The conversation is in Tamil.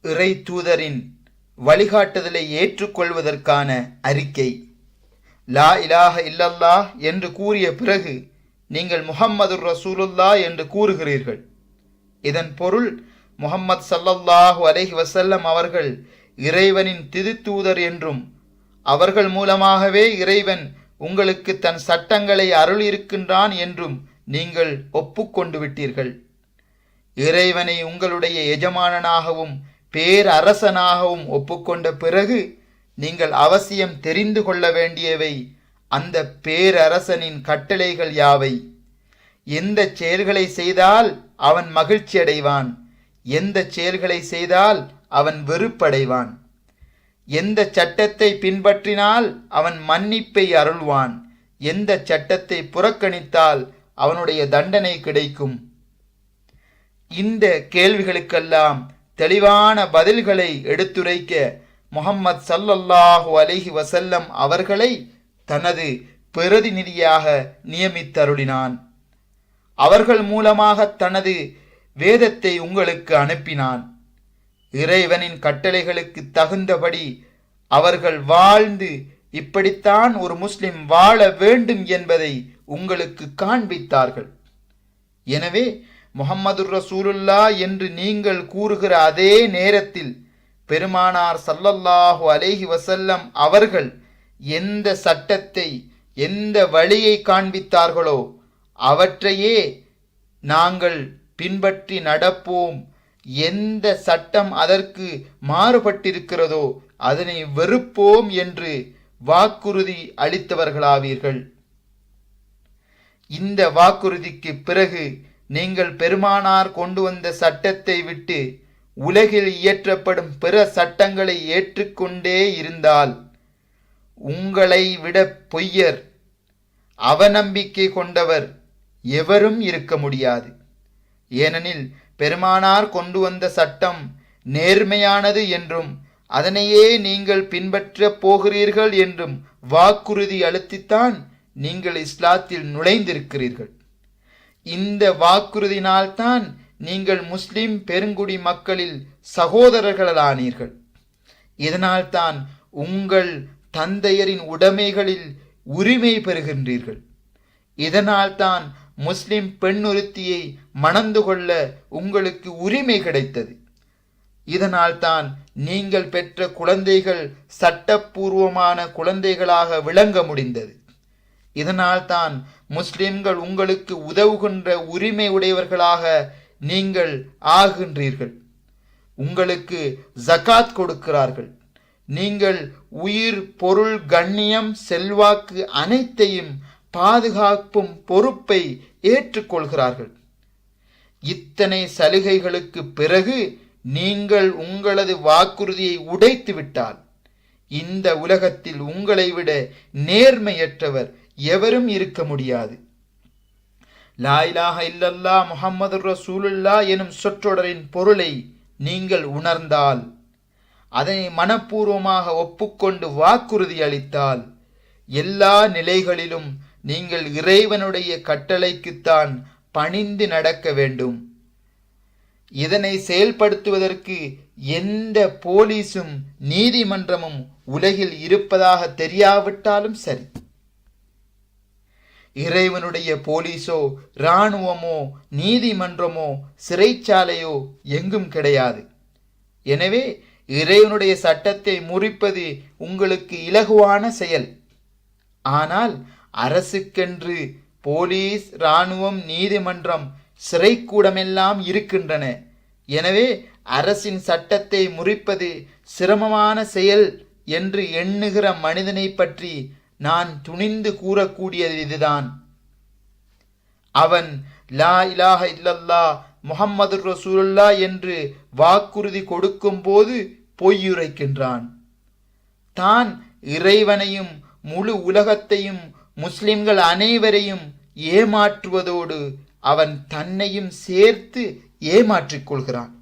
இறை தூதரின் வழிகாட்டுதலை ஏற்றுக்கொள்வதற்கான அறிக்கை. லா இலாஹ இல்லல்லாஹ் என்று கூறிய பிறகு நீங்கள் முஹம்மதுர் ரசூலுல்லாஹ் என்று கூறுகிறீர்கள். இதன் பொருள் முஹம்மது ஸல்லல்லாஹு அலைஹி வஸல்லம் அவர்கள் இறைவனின் திருத்தூதர் என்றும் அவர்கள் மூலமாகவே இறைவன் உங்களுக்கு தன் சட்டங்களை அருளியிருக்கின்றான் என்றும் நீங்கள் ஒப்புக்கொண்டு விட்டீர்கள். இறைவனை உங்களுடைய எஜமானனாகவும் பேரரசனாகவும் ஒப்புக்கொண்ட பிறகு நீங்கள் அவசியம் தெரிந்து கொள்ள வேண்டியவை அந்த பேரரசனின் கட்டளைகள் யாவை? எந்த செயல்களை செய்தால் அவன் மகிழ்ச்சி அடைவான், எந்த செயல்களை செய்தால் அவன் வெறுப்படைவான், எந்த சட்டத்தை பின்பற்றினால் அவன் மன்னிப்பை அருள்வான், எந்த சட்டத்தை புறக்கணித்தால் அவனுடைய தண்டனை கிடைக்கும். இந்த கேள்விகளுக்கெல்லாம் தெளிவான பதில்களை எடுத்துரைக்க முஹம்மது ஸல்லல்லாஹு அலைஹி வஸல்லம் அவர்களை தனது பிரதிநிதியாக நியமித்தருளினான். அவர்கள் மூலமாக தனது வேதத்தை உங்களுக்கு அனுப்பினான். இறைவனின் கட்டளைகளுக்கு தகுந்தபடி அவர்கள் வாழ்ந்து இப்படித்தான் ஒரு முஸ்லிம் வாழ வேண்டும் என்பதை உங்களுக்கு காண்பித்தார்கள். எனவே முஹம்மது ரசூலுல்லாஹ் என்று நீங்கள் கூறுகிற அதே நேரத்தில் பெருமானார் ஸல்லல்லாஹு அலைஹி வஸல்லம் அவர்கள் எந்த சட்டத்தை எந்த வழியை காண்பித்தார்களோ அவற்றையே நாங்கள் பின்பற்றி நடப்போம். எந்த சட்டம் அதற்கு மாறுபட்டிருக்கிறதோ அதனை வெறுப்போம் என்று வாக்குறுதி அளித்தவர்களாவீர்கள். இந்த வாக்குறுதிக்கு பிறகு நீங்கள் பெருமானார் கொண்டு வந்த சட்டத்தை விட்டு உலகில் இயற்றப்படும் பிற சட்டங்களை ஏற்றுக்கொண்டே இருந்தால் உங்களை விட பொய்யர், அவநம்பிக்கை கொண்டவர் எவரும் இருக்க முடியாது. ஏனெனில் பெருமானார் கொண்டு வந்த சட்டம் நேர்மையானது என்றும் அதனையே நீங்கள் பின்பற்றப் போகிறீர்கள் என்றும் வாக்குறுதி அளித்துத்தான் நீங்கள் இஸ்லாத்தில் நுழைந்திருக்கிறீர்கள். இந்த வாக்குறுதியினால்தான் நீங்கள் முஸ்லிம் பெருங்குடி மக்களில் சகோதரர்களானீர்கள். இதனால்தான் உங்கள் தந்தையரின் உடைமைகளில் உரிமை பெறுகின்றீர்கள். இதனால்தான் முஸ்லிம் பெண்ணொருத்தியை மணந்து கொள்ள உங்களுக்கு உரிமை கிடைத்தது. இதனால்தான் நீங்கள் பெற்ற குழந்தைகள் சட்டப்பூர்வமான குழந்தைகளாக விளங்க முடிந்தது. இதனால்தான் முஸ்லிம்கள் உங்களுக்கு உதவுகின்ற உரிமை உடையவர்களாக நீங்கள் ஆகின்றீர்கள். உங்களுக்கு ஜகாத் கொடுக்கிறார்கள். நீங்கள் உயிர், பொருள், கண்ணியம், செல்வாக்கு அனைத்தையும் பாதுகாப்பும் பொறுப்பை ஏற்றுக்கொள்கிறார்கள். இத்தனை சலுகைகளுக்கு பிறகு நீங்கள் உங்களது வாக்குறுதியை உடைத்து விட்டால் இந்த உலகத்தில் உங்களை விட நேர்மையற்றவர் எவரும் இருக்க முடியாது. லா இலாஹ இல்லல்லாஹ் முஹம்மது ரசூலுல்லாஹ் எனும் சொற்றொடரின் பொருளை நீங்கள் உணர்ந்தால், அதனை மனப்பூர்வமாக ஒப்புக்கொண்டு வாக்குறுதி அளித்தால், எல்லா நிலைகளிலும் நீங்கள் இறைவனுடைய கட்டளைக்குத்தான் பணிந்து நடக்க வேண்டும். இதனை செயல்படுத்துவதற்கு எந்த போலீஸும் நீதிமன்றமும் உலகில் இருப்பதாக தெரியாவிட்டாலும் சரி. இறைவனுடைய போலீஸோ இராணுவமோ நீதிமன்றமோ சிறைச்சாலையோ எங்கும் கிடையாது. எனவே இறைவனுடைய சட்டத்தை முறிப்பது உங்களுக்கு இலகுவான செயல். ஆனால் அரசுக்கென்று போலீஸ், இராணுவம், நீதிமன்றம், சிறைக்கூடமெல்லாம் இருக்கின்றன. எனவே அரசின் சட்டத்தை முறிப்பது சிரமமான செயல் என்று எண்ணுகிற மனிதனை பற்றி நான் துணிந்து கூறக்கூடியது இதுதான். அவன் லா இலாஹ இல்லல்லாஹ் முஹம்மது ரசூலுல்லாஹ் என்று வாக்குறுதி கொடுக்கும் போது பொய்யுரைக்கின்றான். தான் இறைவனையும் முழு உலகத்தையும் முஸ்லிம்கள் அனைவரையும் ஏமாற்றுவதோடு அவன் தன்னையும் சேர்த்து ஏமாற்றிக் கொள்கிறான்.